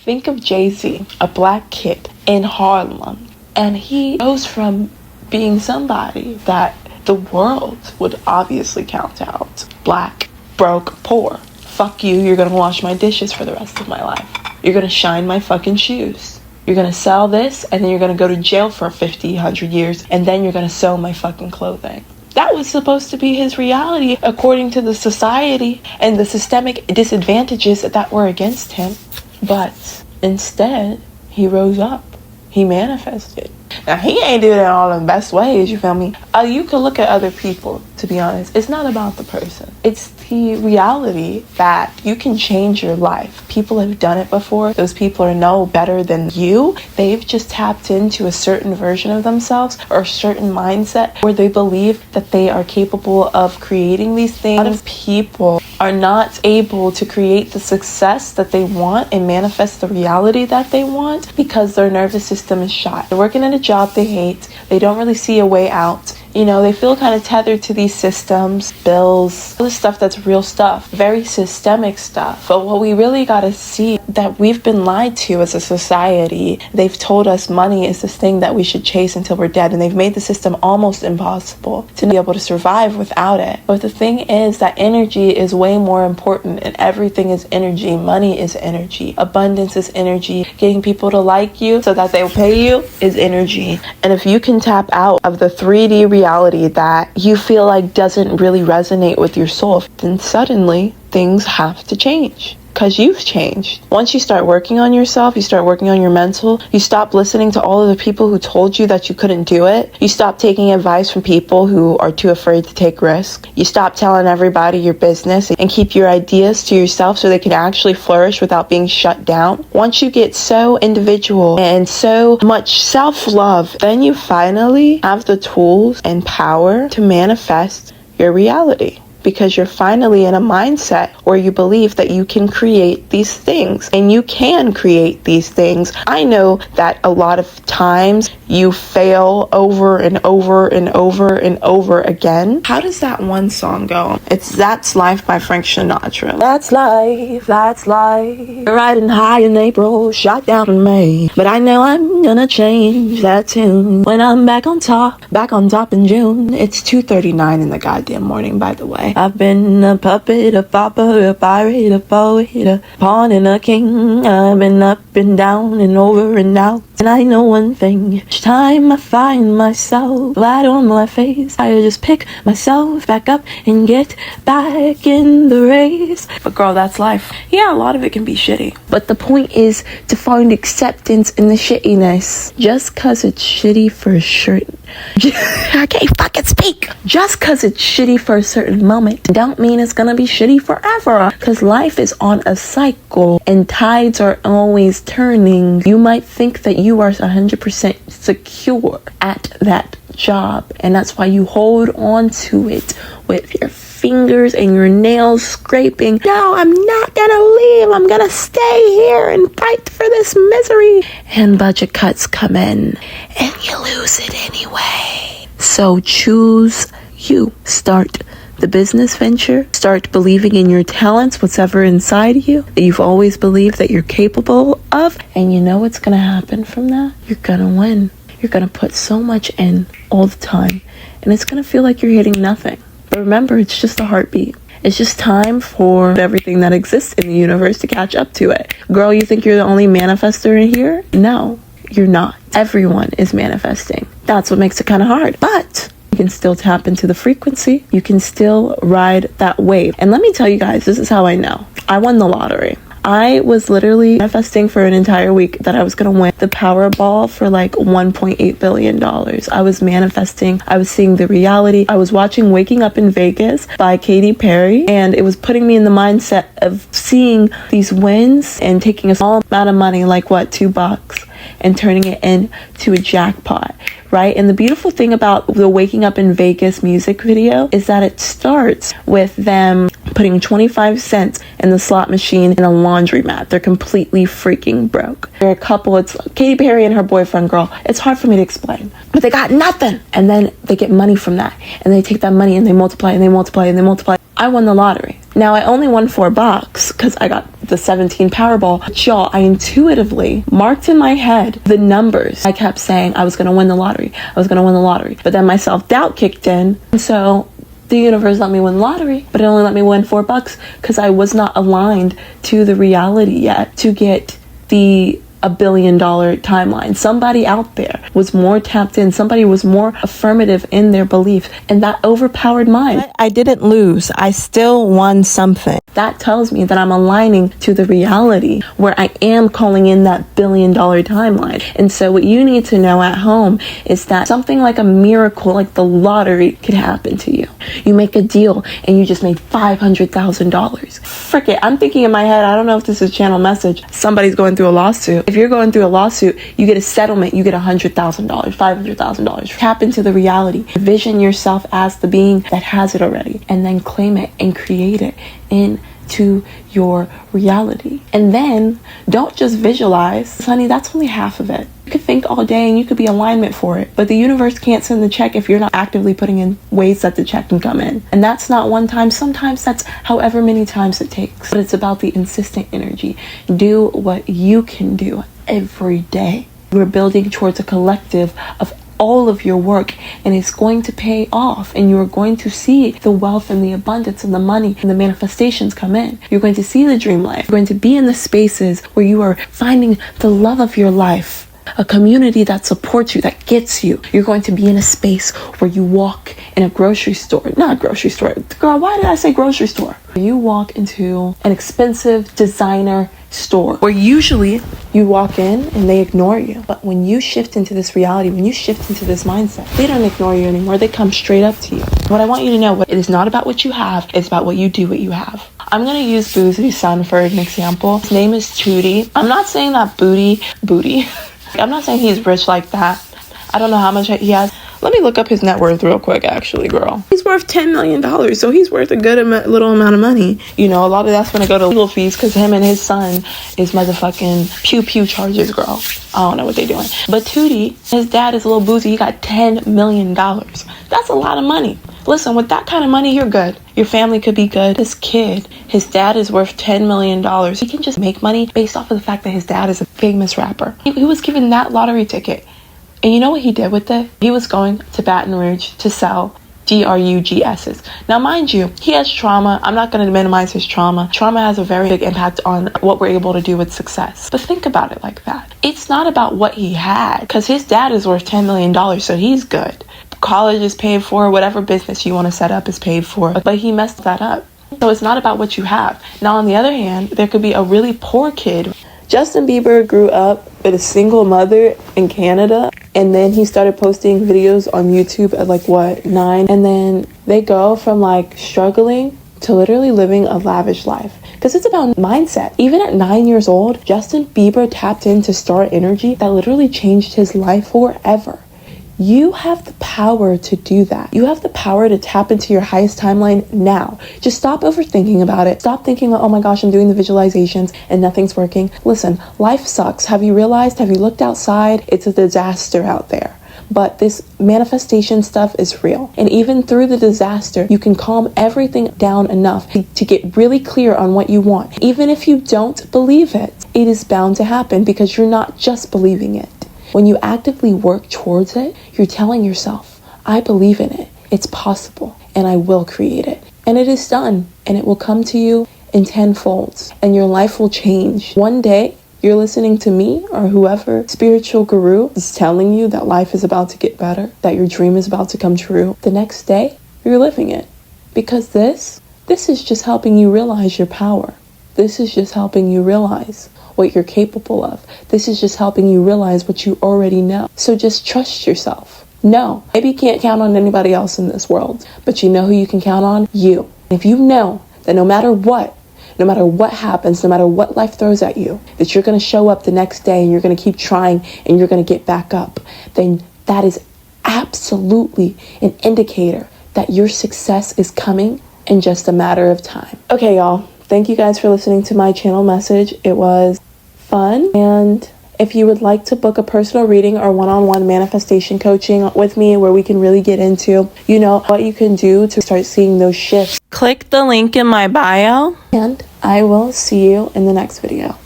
Think of Jay-Z, a black kid in Harlem, and he goes from being somebody that the world would obviously count out. Black, broke, poor. Fuck you, you're gonna wash my dishes for the rest of my life. You're gonna shine my fucking shoes. You're gonna sell this, and then you're gonna go to jail for 50, 100 years, and then you're gonna sew my fucking clothing. That was supposed to be his reality according to the society and the systemic disadvantages that were against him. But instead, he rose up. He manifested. Now, he ain't do it in all the best ways, you feel me? You could look at other people, to be honest. It's not about the person. It's the reality that you can change your life. People have done it before. Those people are no better than you. They've just tapped into a certain version of themselves or a certain mindset where they believe that they are capable of creating these things. A lot of people are not able to create the success that they want and manifest the reality that they want because their nervous system is shot. They're working at a job they hate. They don't really see a way out. You know, they feel kind of tethered to these systems, bills, all this stuff that's real stuff, very systemic stuff. But what we really got to see that we've been lied to as a society. They've told us money is this thing that we should chase until we're dead, and they've made the system almost impossible to be able to survive without it. But the thing is that energy is way more important, and everything is energy. Money is energy. Abundance is energy. Getting people to like you so that they'll pay you is energy. And if you can tap out of the 3D reality that you feel like doesn't really resonate with your soul, then suddenly things have to change. Because you've changed. Once you start working on yourself, you start working on your mental, you stop listening to all of the people who told you that you couldn't do it. You stop taking advice from people who are too afraid to take risks. You stop telling everybody your business and keep your ideas to yourself so they can actually flourish without being shut down. Once you get so individual and so much self-love, then you finally have the tools and power to manifest your reality. Because you're finally in a mindset where you believe that you can create these things, and you can create these things. I know that a lot of times you fail over and over and over and over again. How does that one song go? It's That's Life by Frank Sinatra. That's life, that's life. Riding high in April, shot down in May. But I know I'm gonna change that tune when I'm back on top in June. It's 2:39 in the goddamn morning, by the way. I've been a puppet, a pauper, a pirate, a poet, a pawn and a king. I've been up and down and over and out. And I know one thing, each time I find myself flat on my face, I just pick myself back up and get back in the race. But girl, that's life. Yeah, a lot of it can be shitty. But the point is to find acceptance in the shittiness. Just cause it's shitty for a certain... I can't fucking speak. Just cause it's shitty for a certain moment don't mean it's gonna be shitty forever. Cause life is on a cycle and tides are always turning. You might think that you are 100% secure at that job, and that's why you hold on to it with your fingers and your nails scraping. No, I'm not gonna leave. I'm gonna stay here and fight for this misery. And budget cuts come in and you lose it anyway. So choose you. Start the business venture. Start believing in your talents, whatever inside you that you've always believed that you're capable of. And you know what's gonna happen from that? You're gonna win. You're gonna put so much in all the time, and it's gonna feel like you're hitting nothing. But remember, it's just a heartbeat. It's just time for everything that exists in the universe to catch up to it. Girl, you think you're the only manifester in here? No, you're not. Everyone is manifesting. That's what makes it kind of hard. But you can still tap into the frequency. You can still ride that wave. And let me tell you guys, this is how I know. I won the lottery. I was literally manifesting for an entire week that I was going to win the Powerball for like $1.8 billion. I was manifesting. I was seeing the reality. I was watching Waking Up in Vegas by Katy Perry, and it was putting me in the mindset of seeing these wins and taking a small amount of money, like what, $2, and turning it into a jackpot, right? And the beautiful thing about the Waking Up in Vegas music video is that it starts with them putting 25 cents in the slot machine in a laundromat. They're completely freaking broke. They're a couple. It's Katy Perry and her boyfriend, girl. It's hard for me to explain, but they got nothing. And then they get money from that, and they take that money and they multiply and they multiply and they multiply. I won the lottery. Now, I only won $4 because I got the 17 Powerball. But y'all, I intuitively marked in my head the numbers. I kept saying I was going to win the lottery. I was going to win the lottery. But then my self-doubt kicked in. And so the universe let me win the lottery, but it only let me win $4 because I was not aligned to the reality yet to get the $1 billion timeline. Somebody out there was more tapped in. Somebody was more affirmative in their belief, and that overpowered mine. But I didn't lose. I still won something. That tells me that I'm aligning to the reality where I am calling in that $1 billion timeline. And so what you need to know at home is that something like a miracle, like the lottery, could happen to you. You make a deal and you just made $500,000. Frick it. I'm thinking in my head, I don't know if this is channel message. Somebody's going through a lawsuit. If you're going through a lawsuit, you get a settlement, you get $100,000, $500,000. Tap into the reality. Vision yourself as the being that has it already, and then claim it and create it into your reality. And then don't just visualize. Honey, that's only half of it. You could think all day and you could be alignment for it, but the universe can't send the check if you're not actively putting in ways that the check can come in. And that's not one time. Sometimes that's however many times it takes. But it's about the insistent energy. Do what you can do every day. We're building towards a collective of all of your work, and it's going to pay off, and you're going to see the wealth and the abundance and the money and the manifestations come in. You're going to see the dream life. You're going to be in the spaces where you are finding the love of your life, a community that supports you, that gets you. You're going to be in a space where you walk in a grocery store, not a grocery store. Girl, why did I say grocery store? You walk into an expensive designer store where usually you walk in and they ignore you. But when you shift into this reality, when you shift into this mindset, they don't ignore you anymore. They come straight up to you. What I want you to know, it is not about what you have, it's about what you do what you have. I'm going to use Boosie's son for an example. His name is Tootie. I'm not saying that booty. I'm not saying he's rich like that. I don't know how much he has. Let me look up his net worth real quick, actually, girl. He's worth $10 million, so he's worth a good little amount of money. You know, a lot of that's going to go to legal fees because him and his son is motherfucking pew charges, girl. I don't know what they're doing. But Tootie, his dad is a little boozy. He got $10 million. That's a lot of money. Listen, with that kind of money, you're good. Your family could be good. This kid, his dad is worth $10 million. He can just make money based off of the fact that his dad is a famous rapper. He was given that lottery ticket. And you know what he did with it? He was going to Baton Rouge to sell DRUGS's. Now, mind you, he has trauma. I'm not going to minimize his trauma. Trauma has a very big impact on what we're able to do with success. But think about it like that. It's not about what he had, because his dad is worth $10 million, so he's good. College is paid for. Whatever business you want to set up is paid for. But he messed that up. So it's not about what you have. Now, on the other hand, there could be a really poor kid. Justin Bieber grew up with a single mother in Canada, and then he started posting videos on YouTube at 9, and then they go from struggling to literally living a lavish life, because it's about mindset. Even at 9 years old, Justin Bieber tapped into star energy that literally changed his life forever. You have the power to do that. You have the power to tap into your highest timeline now. Just stop overthinking about it. Stop thinking, oh my gosh, I'm doing the visualizations and nothing's working. Listen, life sucks. Have you realized? Have you looked outside? It's a disaster out there. But this manifestation stuff is real. And even through the disaster, you can calm everything down enough to get really clear on what you want. Even if you don't believe it, it is bound to happen because you're not just believing it. When you actively work towards it, you're telling yourself, I believe in it, it's possible, and I will create it. And it is done, and it will come to you in tenfolds, and your life will change. One day, you're listening to me or whoever spiritual guru is telling you that life is about to get better, that your dream is about to come true. The next day, you're living it. Because this is just helping you realize your power. This is just helping you realize what you're capable of. This is just helping you realize what you already know. So just trust yourself. No, maybe you can't count on anybody else in this world, but you know who you can count on? You. If you know that no matter what happens, no matter what life throws at you, that you're going to show up the next day and you're going to keep trying and you're going to get back up, then that is absolutely an indicator that your success is coming in just a matter of time. Okay, y'all. Thank you guys for listening to my channel message. It was fun and If you would like to book a personal reading or one-on-one manifestation coaching with me where we can really get into, what you can do to start seeing those shifts, click the link in my bio, and I will see you in the next video.